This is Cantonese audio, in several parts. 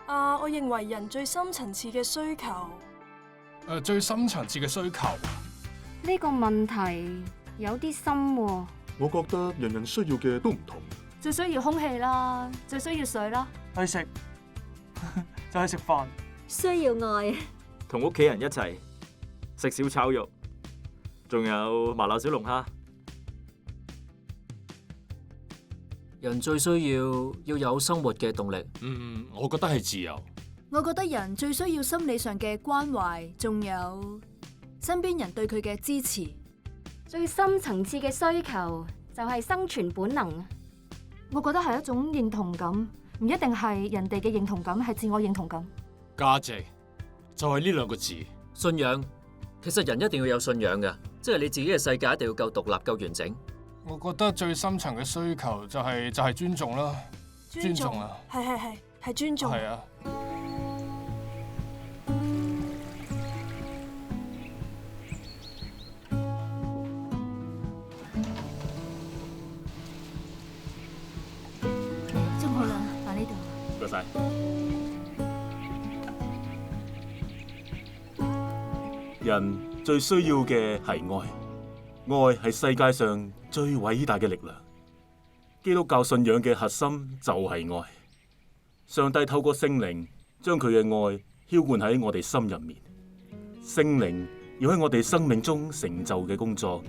我認為人最深層次嘅需求，最深層次嘅需求。呢個問題有啲深喎。我覺得人人需要嘅都唔同。最需要空氣啦，最需要水啦，去食就去食飯，需要愛，同屋企人一齊食小炒肉，仲有麻辣小龍蝦。人最需要有生活嘅動力。我覺得係自由。我覺得人最需要心理上嘅關懷，仲有身邊人對佢嘅支持。最深層次嘅需求就係生存本能。我覺得係一種認同感，唔一定係人哋嘅認同感，係自我認同感。價值就係呢兩個字。信仰，其實人一定要有信仰嘅，即係你自己嘅世界一定要夠獨立、夠完整。我覺得最深層嘅需求就係尊重啦，尊重啊，係尊重。係啊。真好啦，擺呢度。唔該晒。人最需要嘅係愛，愛係世界上最偉大嘅力量。基督教信仰嘅核心就係愛。上帝透過聖靈將佢嘅愛澆灌喺我哋心入面。聖靈要喺我哋生命中成就嘅工作，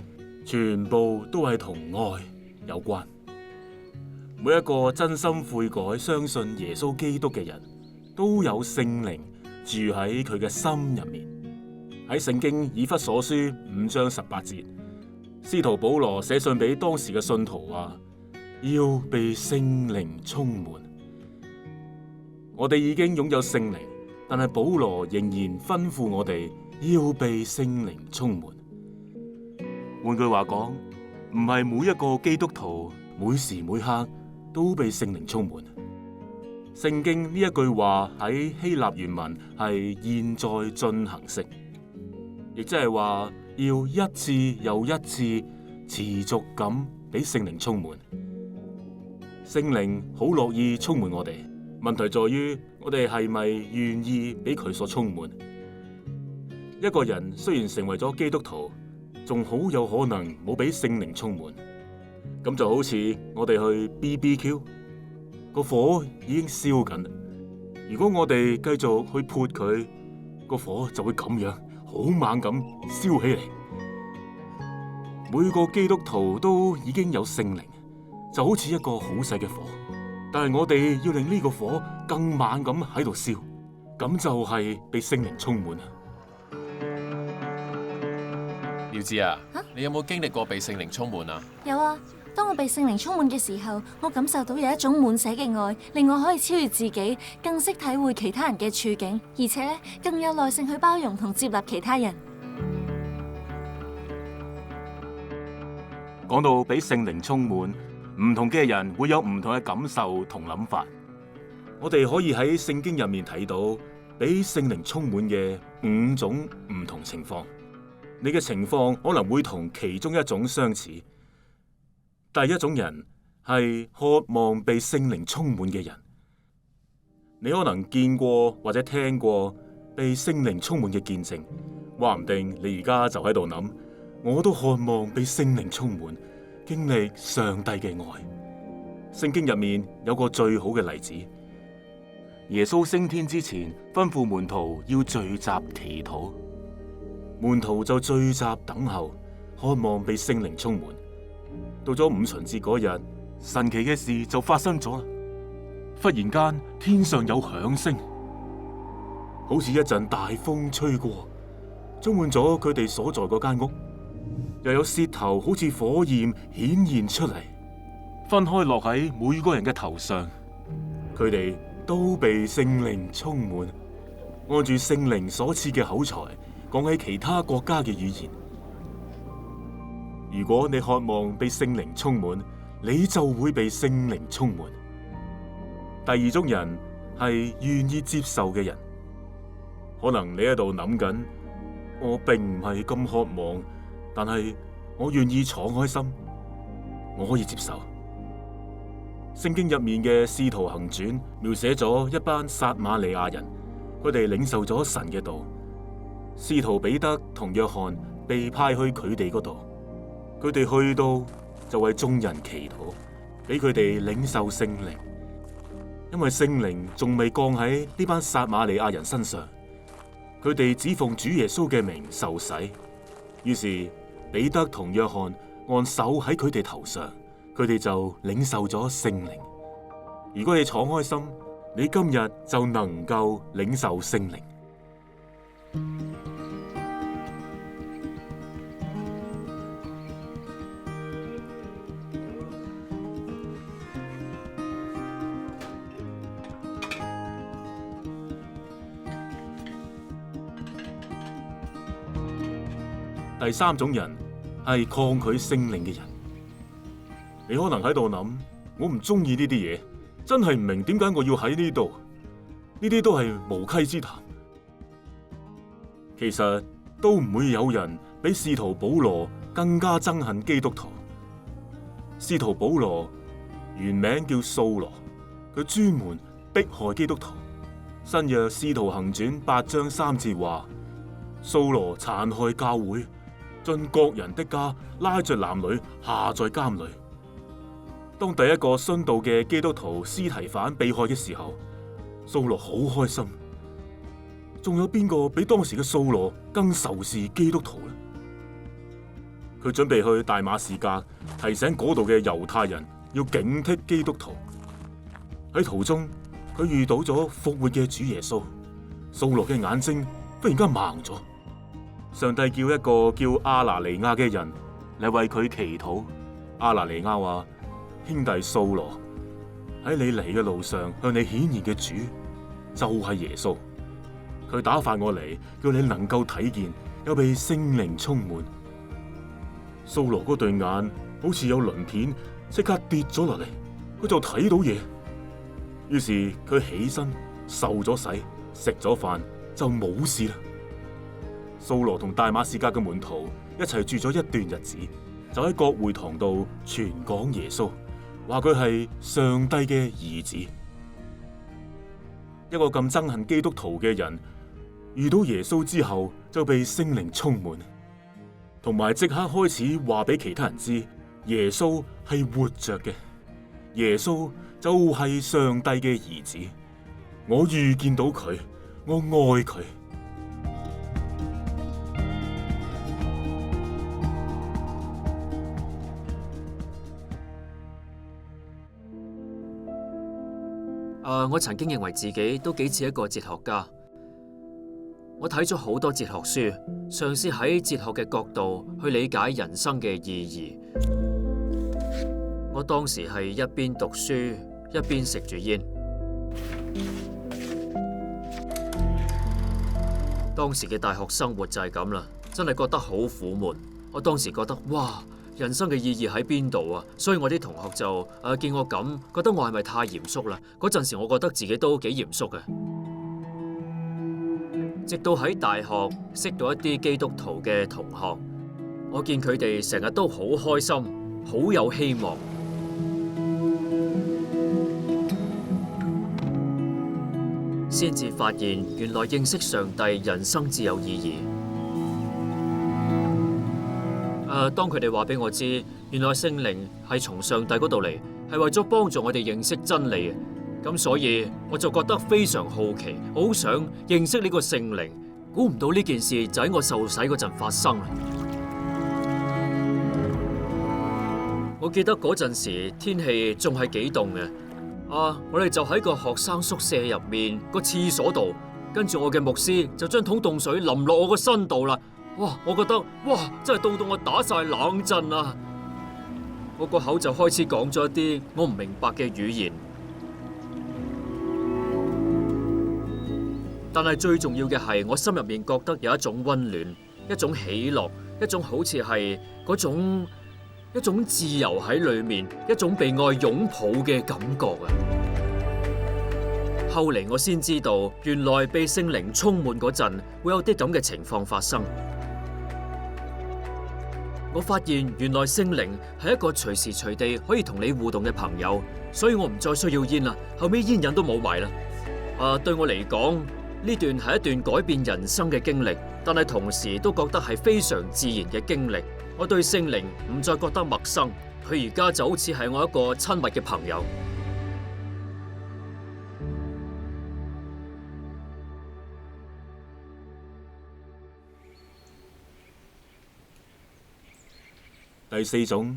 全部都係同愛有關。每一個真心悔改、相信耶穌基督嘅人，都有聖靈住喺佢嘅心入面。喺聖經以弗所書5章18節，使徒保羅寫信俾當時嘅信徒話：要被聖靈充滿。我哋已經擁有聖靈，但係保羅仍然吩咐我哋要被聖靈充滿。換句話講，唔係每一個基督徒每時每刻都被聖靈充滿。聖經呢一句話喺希臘原文係現在進行式，亦即係話要一次又一次持續咁俾聖靈充滿。聖靈好樂意充滿我哋，問題在於我哋係咪願意俾佢所充滿？一個人雖然成為咗基督徒，仲好有可能冇俾聖靈充滿。咁就好似我哋去 BBQ， 個火已經燒緊，如果我哋繼續去潑佢，個火就會咁樣好猛咁燒起嚟。每個基督徒都已經有聖靈，就好似一個好細嘅火，但係我哋要令呢個火更猛咁喺度燒，咁就係被聖靈充滿啊！妙智啊，你有冇經歷過被聖靈充滿啊？有啊。當我被聖靈充滿嘅時候，我感受到有一種滿瀉嘅愛，令我可以超越自己，更識體會其他人嘅處境，而且更有耐性去包容同接納其他人。講到俾聖靈充滿，唔同嘅人會有唔同嘅感受同諗法。我哋可以喺聖經入面睇到俾聖靈充滿嘅5種唔同情況。你嘅情況可能會同其中一種相似。第一種人係渴望被聖靈充滿嘅人，你可能見過或者聽過被聖靈充滿嘅見證，話唔定你而家就喺度諗，我都渴望被聖靈充滿，經歷上帝嘅愛。聖經入面有個最好嘅例子，耶穌升天之前吩咐門徒要聚集祈禱，門徒就聚集等候，渴望被聖靈充滿。到咗五旬節嗰日，神奇嘅事就發生咗啦！忽然間，天上有響聲，好似一陣大風吹過，充滿咗佢哋所在嗰間屋。又有舌頭好似火焰顯現出嚟，分開落喺每個人嘅頭上。佢哋都被聖靈充滿，按住聖靈所賜嘅口才，講起其他國家嘅語言。如果你渴望被聖靈充滿，你就會被聖靈充滿。第二種人係願意接受嘅人，可能你喺度諗緊，我並唔係咁渴望，但係我願意敞開心，我可以接受。聖經入面嘅《使徒行傳》描寫咗一班撒瑪利亞人，佢哋領受咗神嘅道。使徒彼得同約翰被派去佢哋嗰度，佢哋去到就為眾人祈禱，俾佢哋領受聖靈。因為聖靈仲未降喺呢班撒瑪利亞人身上，佢哋只奉主耶穌嘅名受洗。於是彼得同約翰按手喺佢哋頭上，佢哋就領受咗聖靈。如果你敞開心，你今日就能夠領受聖靈。第三種人係抗拒聖靈嘅人。你可能喺度諗，我唔中意呢啲嘢，真係唔明點解我要喺呢度，呢啲都係無稽之談。其實都唔會有人比使徒保羅更加憎恨基督徒。使徒保羅原名叫掃羅，佢專門迫害基督徒。新約使徒行傳8章3節話，掃羅殘害教會，進各人的家，拉着男女下在監裏。當第一個殉道嘅基督徒司提反被害嘅時候，掃羅好開心。仲有邊個比當時嘅掃羅更仇視基督徒呢？佢準備去大馬士革，提醒嗰度嘅猶太人要警惕基督徒。喺途中，佢遇到咗復活嘅主耶穌，掃羅嘅眼睛忽然間盲咗。上帝叫一個叫亞拿尼亞嘅人嚟為佢祈禱。亞拿尼亞話：兄弟掃羅，喺你嚟嘅路上向你顯現嘅主就係耶穌。佢打發我嚟，叫你能夠睇見，又被聖靈充滿。掃羅嗰對眼好似有鱗片，即刻跌咗落嚟，佢就睇到嘢。於是佢起身受咗洗，食咗飯就冇事啦。掃羅同大馬士革嘅門徒一齊住咗一段日子，就喺各會堂度傳講耶穌，話佢係上帝嘅兒子。一個咁憎恨基督徒嘅人，遇到耶穌之後就被聖靈充滿，同埋即刻開始話俾其他人知耶穌係活着嘅，耶穌就係上帝嘅兒子。我遇見到佢，我愛佢。我曾經認為自己都幾似一個哲學家。我睇咗好多哲學書，嘗試喺哲學嘅角度去理解人生嘅意義。我當時係一邊讀書一邊食住煙。當時嘅大學生活就係咁啦，真係覺得好苦悶。我當時覺得哇，人生嘅意義喺邊度啊？所以我啲同學就見我咁，覺得我係咪太嚴肅啦？嗰陣時我覺得自己都幾嚴肅嘅。直到喺大學識到一啲基督徒嘅同學，我見佢哋成日都好開心，好有希望，先至發現原來認識上帝，人生至有意義。當佢哋話俾我知，原來聖靈係從上帝嗰度嚟，係為咗幫助我哋認識真理嘅。咁所以我就覺得非常好奇，好想認識呢個聖靈。估唔到呢件事就喺我受洗嗰陣發生啦。我記得嗰陣時天氣仲係幾凍嘅。我哋就喺個學生宿舍入面個廁所度，跟住我嘅牧師就將桶凍水淋落我個身度啦。哇！我覺得哇，真係凍到我打晒冷震啊！我個口就開始講咗一啲我唔明白嘅語言。但係最重要嘅係，我心入面覺得有一種溫暖，一種喜樂，一種好似係嗰種一種自由喺裏面，一種被愛擁抱嘅感覺啊！後嚟我先知道，原來被聖靈充滿嗰陣會有啲咁嘅情況發生。我發現原來聖靈係一個隨時隨地可以同你互動嘅朋友，所以我唔再需要煙啦。後尾煙癮都冇埋啦。對我嚟講，呢段係一段改變人生嘅經歷，但係同時都覺得係非常自然嘅經歷。我對聖靈唔再覺得陌生，佢而家就好似係我一個親密嘅朋友。第四種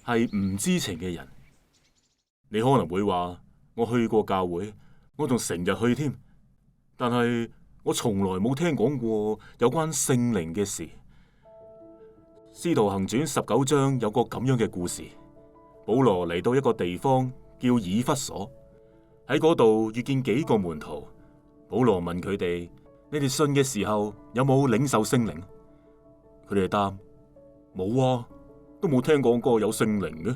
係唔知情嘅人。你可能會話，我去過教會，我仲成日去添，但係我從來冇聽講過有關聖靈嘅事。使徒行傳19章有個咁樣嘅故事，保羅嚟到一個地方叫以弗所，喺嗰度遇見幾個門徒。保羅問佢哋：你哋信嘅時候有冇領受聖靈？佢哋答：冇啊。都冇聽講過有聖靈嘅。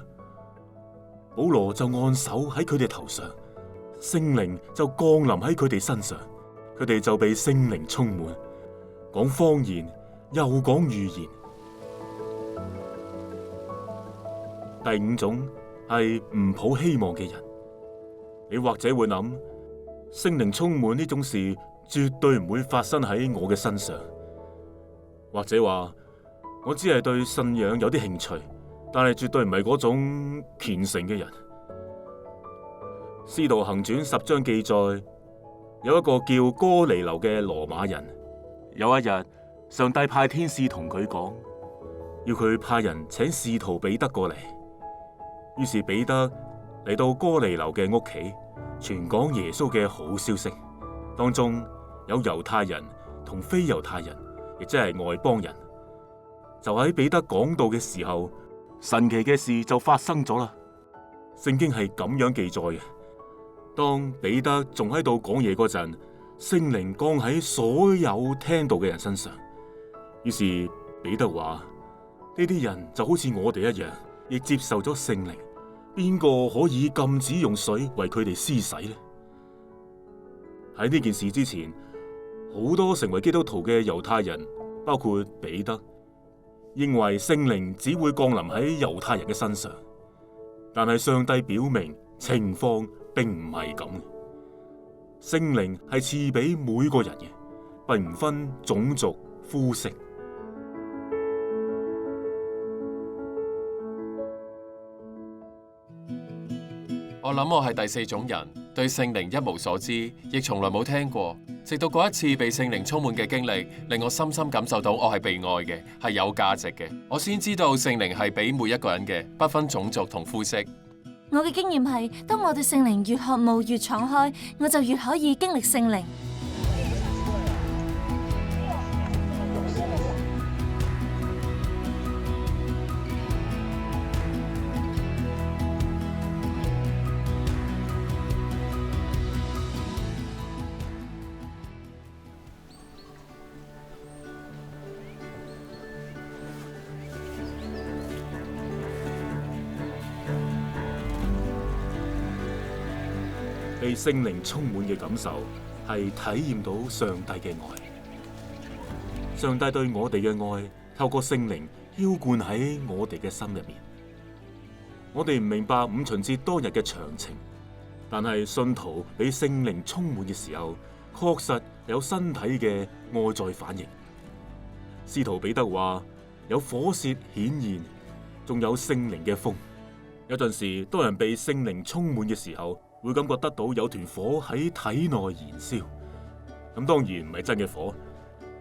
保羅就按手喺佢哋頭上，聖靈就降臨喺佢哋身上，佢哋就被聖靈充滿，講方言又講預言。第五種係唔抱希望嘅人。你或者會諗，聖靈充滿呢種事絕對唔會發生喺我嘅身上，或者話，我只係對信仰有啲興趣，但係絕對唔係嗰種虔誠嘅人。使徒行傳10章記載，有一個叫哥尼流嘅羅馬人，有一日，上帝派天使同佢講，要佢派人請使徒彼得過嚟。於是彼得嚟到哥尼流嘅屋企，傳講耶穌嘅好消息。當中有猶太人同非猶太人，亦即係外邦人。就喺彼得講道嘅時候，神奇嘅事就發生咗啦。聖經係咁樣記載嘅：當彼得仲喺度講嘢嗰陣，聖靈降喺所有聽到嘅人身上。於是彼得話：呢啲人就好似我哋一樣，亦接受咗聖靈。邊個可以禁止用水為佢哋施洗呢？喺呢件事之前，好多成為基督徒嘅猶太人，包括彼得，認為聖靈只會降臨喺猶太人嘅身上，但係上帝表明情況並唔係咁。聖靈係賜俾每個人嘅，並唔分種族、膚色。我諗我係第四種人，對聖靈一無所知，亦從來冇聽過。直到嗰一次被聖靈充滿嘅經歷，令我深深感受到我係被愛嘅，係有價值嘅。我先知道聖靈係俾每一個人嘅，不分種族同膚色。我嘅經驗係，當我對聖靈越渴慕越敞開，我就越可以經歷聖靈。被聖靈充滿嘅感受係體驗到上帝嘅愛。上帝對我哋嘅愛透過聖靈澆灌喺我哋嘅心入面。我哋唔明白五旬節當日嘅詳情，但係信徒被聖靈充滿嘅時候，確實有身體嘅外在反應。使徒彼得話有火舌顯現，仲有聖靈嘅風。有陣時，當人被聖靈充滿嘅時候，會感覺得到有團火喺體內燃燒。咁當然唔係真嘅火，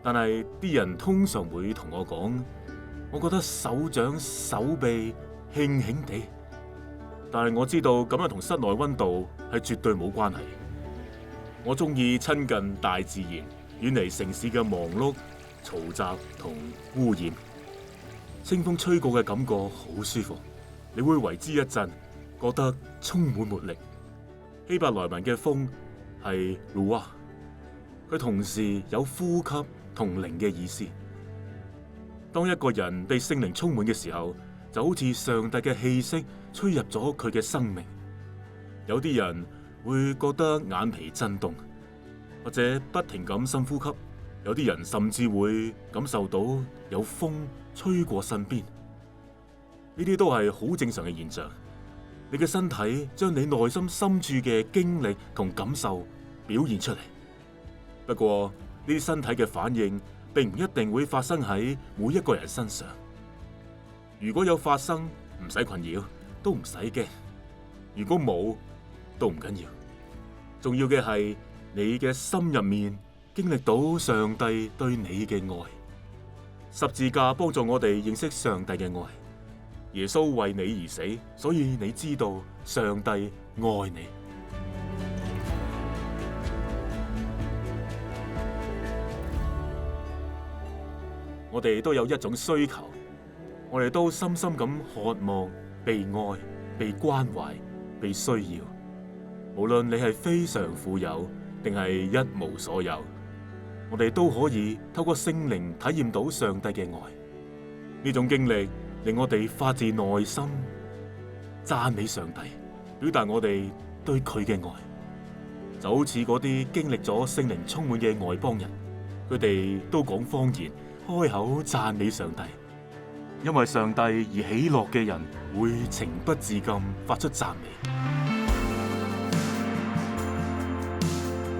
但係啲人通常會同我講，我覺得手掌手臂輕輕地，但係我知道咁樣同室內溫度係絕對冇關係。我中意親近大自然，遠離城市嘅忙碌、嘈雜同污染。清風吹過嘅感覺好舒服，你會為之一振，覺得充滿活力。希伯來文嘅風係 ruah， 佢同時有呼吸同靈嘅意思。當一個人被聖靈充滿嘅時候，就好似上帝嘅氣息吹入咗佢嘅生命。有啲人會覺得眼皮震動，或者不停咁深呼吸。有啲人甚至會感受到有風吹過身邊，呢啲都係好正常嘅現象。你嘅身體將你內心深處嘅經歷同感受表現出嚟。不過呢啲身體嘅反應並唔一定會發生喺每一個人身上。如果有發生，唔使困擾，都唔使驚；如果冇，都唔緊要。重要嘅係你嘅心入面經歷到上帝對你嘅愛。十字架幫助我哋認識上帝嘅愛。耶穌為你而死，所以你知道上帝愛你。我哋都有一種需求，我哋都深深咁渴望被愛、被關懷、被需要。無論你係非常富有定係一無所有，我哋都可以透過聖靈體驗到上帝嘅愛。呢種經歷令我哋發自內心讚美上帝，表達我哋對佢嘅愛。就好似嗰啲經歷咗聖靈充滿嘅外邦人，佢哋都講方言，開口讚美上帝。因為上帝而喜樂嘅人會情不自禁發出讚美。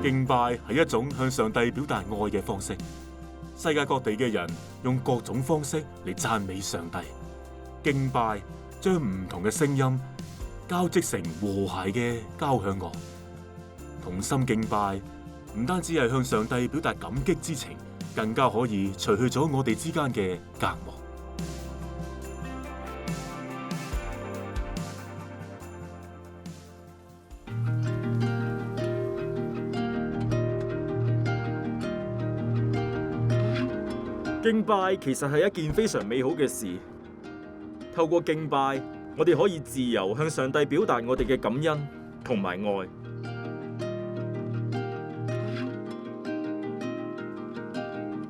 敬拜係一種向上帝表達愛嘅方式。世界各地嘅人用各種方式嚟讚美上帝。敬拜將唔同嘅聲音交織成和諧嘅交響樂。同心敬拜唔單止係向上帝表達感激之情，更加可以除去咗我哋之間嘅隔膜。敬拜其實係一件非常美好嘅事。透過敬拜，我哋可以自由向上帝表達我哋嘅感恩同埋愛。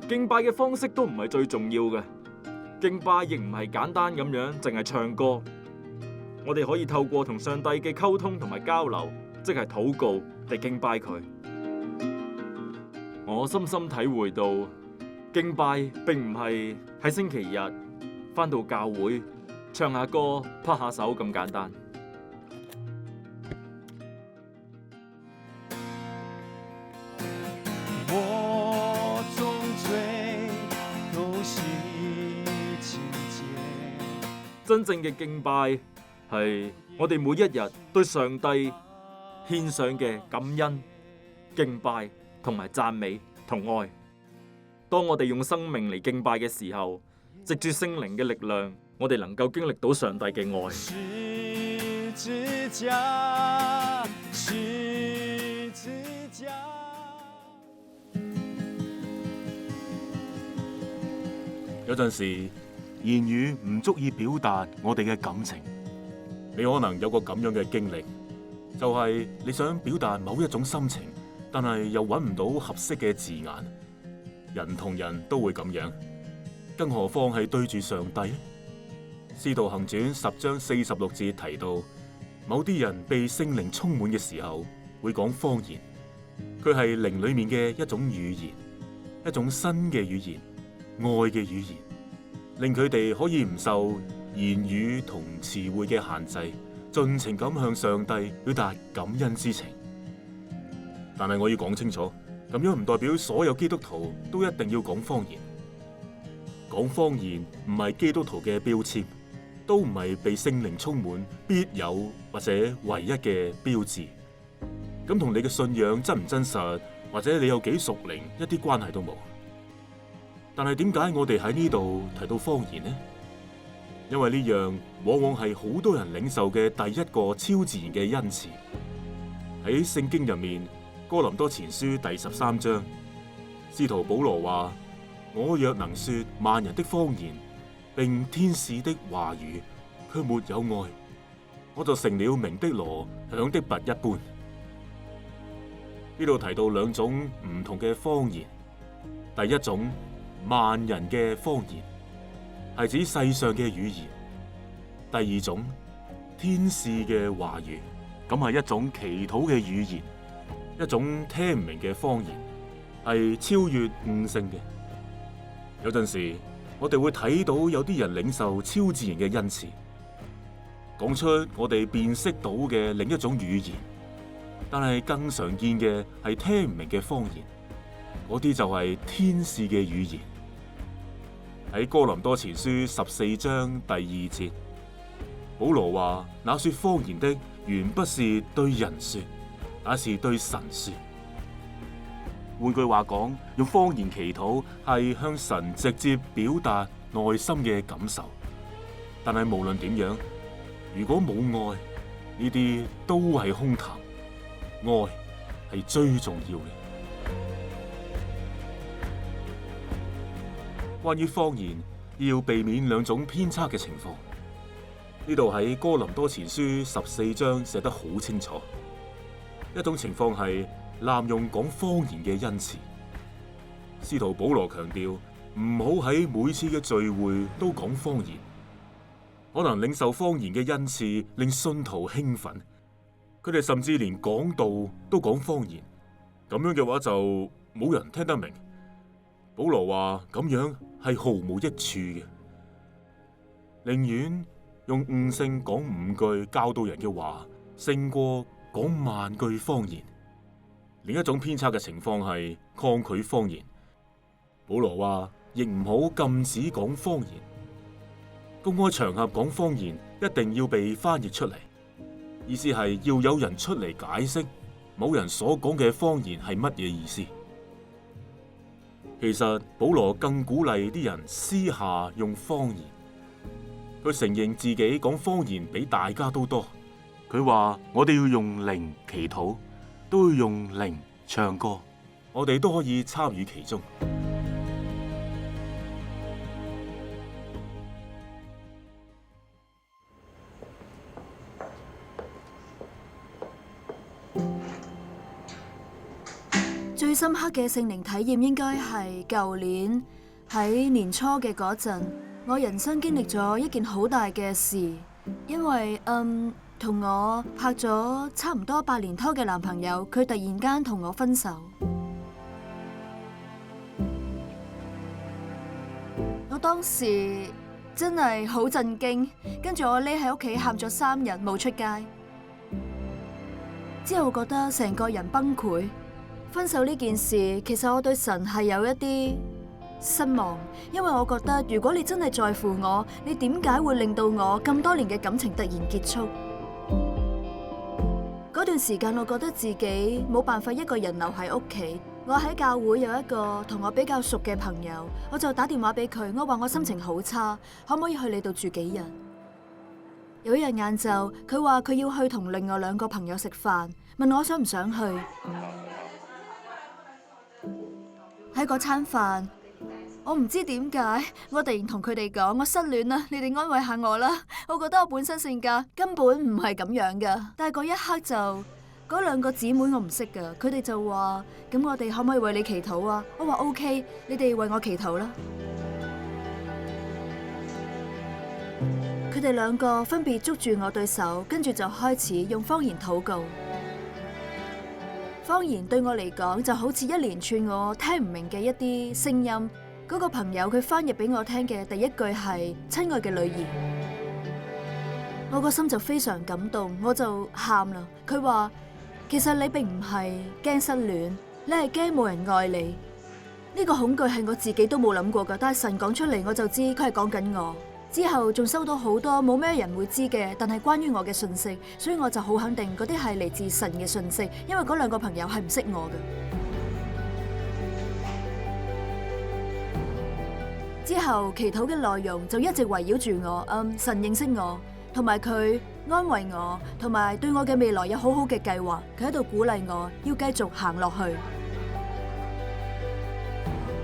敬拜嘅方式都唔係最重要嘅，敬拜亦唔係簡單咁樣淨係唱歌。我哋可以透過同上帝嘅溝通同埋交流，即係禱告嚟敬拜佢。我深深體會到，敬拜並唔係喺星期日返到教會唱下歌、拍下手咁簡單。我終追都是情節。真正嘅敬拜係我哋每一日對上帝獻上嘅感恩、敬拜同埋讚美同愛。當我哋用生命嚟敬拜嘅時候，藉住聖靈嘅力量，我哋能夠經歷到上帝嘅愛。十字架，十字架。有陣時，言語唔足以表達我哋嘅感情。你可能有個咁樣嘅經歷，就係你想表達某一種心情，但係又揾唔到合適嘅字眼。人同人都會咁樣，更何況係對住上帝呢？使徒行傳10章46節提到，某啲人被聖靈充滿嘅時候，會講方言。佢係靈裏面嘅一種語言，一種新嘅語言，愛嘅語言，令佢哋可以唔受言語同詞彙嘅限制，盡情咁向上帝表達感恩之情。但係我要講清楚，咁樣唔代表所有基督徒都一定要講方言。講方言唔係基督徒嘅標籤，都唔係被聖靈充滿必有或者唯一嘅標誌。咁同你嘅信仰真唔真實，或者你有幾屬靈，一啲關係都冇。但係點解我哋喺呢度提到方言呢？因為呢樣往往係好多人領受嘅第一個超自然嘅恩賜。喺聖經入面，哥林多前書第13章，使徒保羅話：我若能說萬人的方言，並天使的話語，卻沒有愛，我就成了鳴的鑼，響的鈸一般。呢度提到兩種唔同嘅方言，第一種萬人嘅方言，係指世上嘅語言；第二種天使嘅話語，咁係一種祈禱嘅語言。一種聽唔明嘅方言，係超越悟性嘅。有陣時，我哋會睇到有啲人領受超自然嘅恩賜，講出我哋辨識到嘅另一種語言，但係更常見嘅係聽唔明嘅方言，嗰啲就係天使嘅語言。喺哥林多前書14章第2節，保羅話：那說方言的，原不是對人說，乃是對神說。換句話講，用方言祈禱係向神直接表達內心嘅感受。但係無論點樣，如果冇愛，呢啲都係空談。愛係最重要嘅。關於方言，要避免兩種偏差嘅情況。呢度喺哥林多前書14章寫得好清楚。一種情況係濫用講方言嘅恩賜。使徒保羅強調，唔好喺每次嘅聚會都講方言。可能領受方言嘅恩賜令信徒興奮，佢哋甚至連講道都講方言。咁樣嘅話就冇人聽得明。保羅話咁樣係毫無益處嘅，寧願用悟性講5句教導人嘅話，勝過講萬句方言。另一種偏差嘅情況係抗拒方言。保羅話亦唔好禁止講方言，公開場合講方言一定要被翻譯出嚟，意思係要有人出嚟解釋某人所講嘅方言係乜嘢意思。其實保羅更鼓勵啲人私下用方言，佢承認自己講方言比大家都多。佢話我哋要用靈祈禱，都要用靈唱歌，我哋都可以參與其中。最深刻嘅聖靈體驗應該係舊年喺年初嘅嗰陣，我人生經歷咗一件好大嘅事，因為同我拍咗差唔多8年拖嘅男朋友，佢突然間同我分手。我當時真係好震驚，跟住我匿喺屋企喊咗3日冇出街，之後覺得成個人崩潰。分手呢件事，其實我對神係有一啲失望，因為我覺得如果你真係在乎我，你點解會令到我咁多年嘅感情突然結束？嗰段時間我覺得自己冇辦法一個人留喺屋企。我喺教會有一個同我比較熟嘅朋友，我就打電話俾佢，我話我心情好差，可唔可以去你度住幾日？有一日晏晝，佢話佢要去同另外2個朋友食飯，問我想唔想去。喺嗰餐飯，我唔知點解，我突然同佢哋講我失戀啦，你哋安慰下我啦。我覺得我本身性格根本唔係咁樣噶，但係嗰一刻就嗰2個姊妹我唔識噶，佢哋就話咁我哋可唔可以為你祈禱啊？我話 OK， 你哋為我祈禱啦。佢哋2個分別捉住我對手，跟住就開始用方言禱告。方言對我嚟講就好似一連串我聽唔明嘅一啲聲音。嗰個朋友佢翻譯俾我聽嘅第一句係親愛嘅女兒，我個心就非常感動，我就喊啦。佢話其實你並唔係驚失戀，你係驚冇人愛你。呢個恐懼係我自己都冇諗過噶，但係神講出嚟我就知佢係講緊我。之後仲收到好多冇咩人會知嘅，但係關於我嘅信息，所以我就好肯定嗰啲係嚟自神嘅信息，因為嗰2個朋友係唔識我嘅。之後祈禱嘅內容就一直圍繞住我，神認識我，同埋佢安慰我，同埋對我嘅未來有好好嘅計劃，佢喺度鼓勵我要繼續行落去。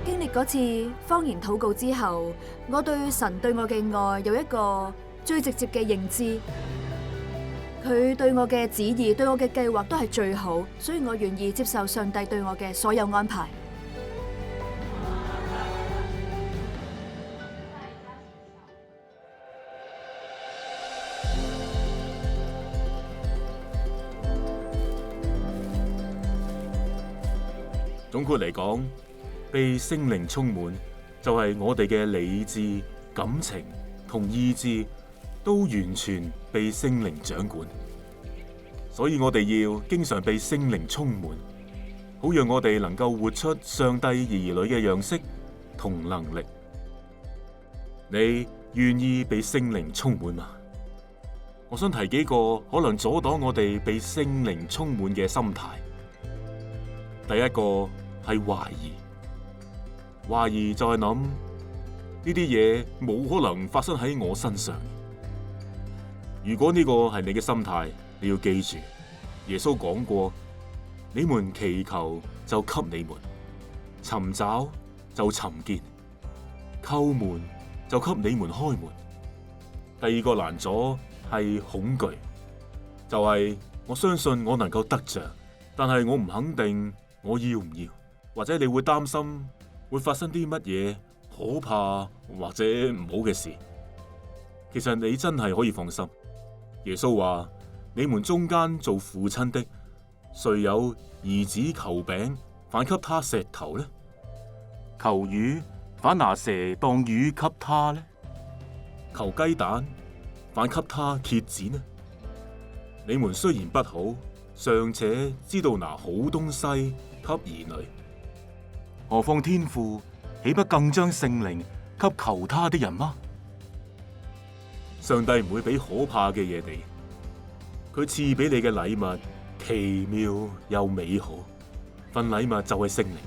經歷嗰次方言禱告之後，我對神對我嘅愛有一個最直接嘅認知，佢對我嘅旨意、對我嘅計劃都係最好，所以我願意接受上帝對我嘅所有安排。總括嚟講，被聖靈充滿就係我哋嘅理智、感情同意志都完全被聖靈掌管。所以我哋要經常被聖靈充滿，好讓我哋能夠活出上帝兒女嘅樣式同能力。你願意被聖靈充滿嗎？我想提幾個可能阻擋我哋被聖靈充滿嘅心態。第一個係懷疑，懷疑就係諗呢啲嘢冇可能發生喺我身上。如果呢個係你嘅心態，你要記住，耶穌講過：你們祈求就給你們，尋找就尋見，叩門就給你們開門。第二個難阻係恐懼，就係我相信我能夠得着，但係我唔肯定我要唔要，或者你會擔心會發生啲乜嘢可怕或者唔好嘅事。其實你真係可以放心。耶穌話：你們中間做父親的，誰有兒子求餅，反給他石頭呢？求魚，反拿蛇當魚給他呢？求雞蛋，反給他蠍子呢？你們雖然不好，尚且知道拿好東西給兒女，何況天父豈不更將聖靈給求他的人嗎？上帝唔會俾可怕嘅嘢你，佢賜俾你嘅禮物奇妙又美好，份禮物就係聖靈。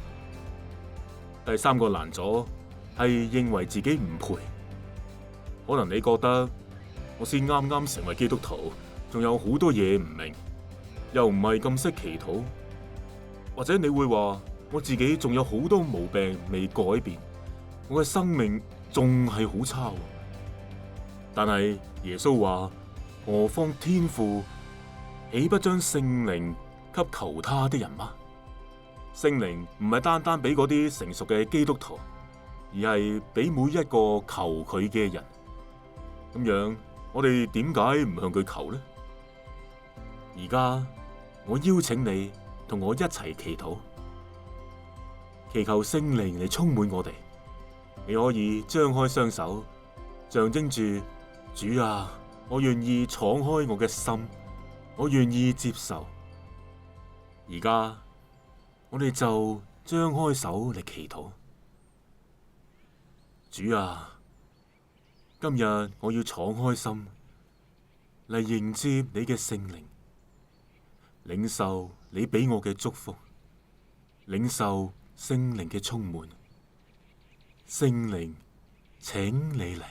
第三個難阻係認為自己唔配，可能你覺得我先啱啱成為基督徒，仲有好多嘢唔明，又唔係咁識祈禱，或者你會話我自己仲有好多毛病未改變，我嘅生命仲係好差。但係耶穌話：何況天父豈不將聖靈給求他的人嗎？聖靈唔係單單俾嗰啲成熟嘅基督徒，而係俾每一個求佢嘅人。咁樣我哋點解唔向佢求呢？而家我邀請你同我一齊祈禱，祈求聖靈嚟充滿我哋。你可以張開雙手，象徵住：主啊，我願意敞開我嘅心，我願意接受。而家我哋就張開手嚟祈禱。主啊，今日我要敞開心嚟迎接你嘅聖靈，領受你俾我嘅祝福，領受聖靈嘅充滿。聖靈，請你嚟。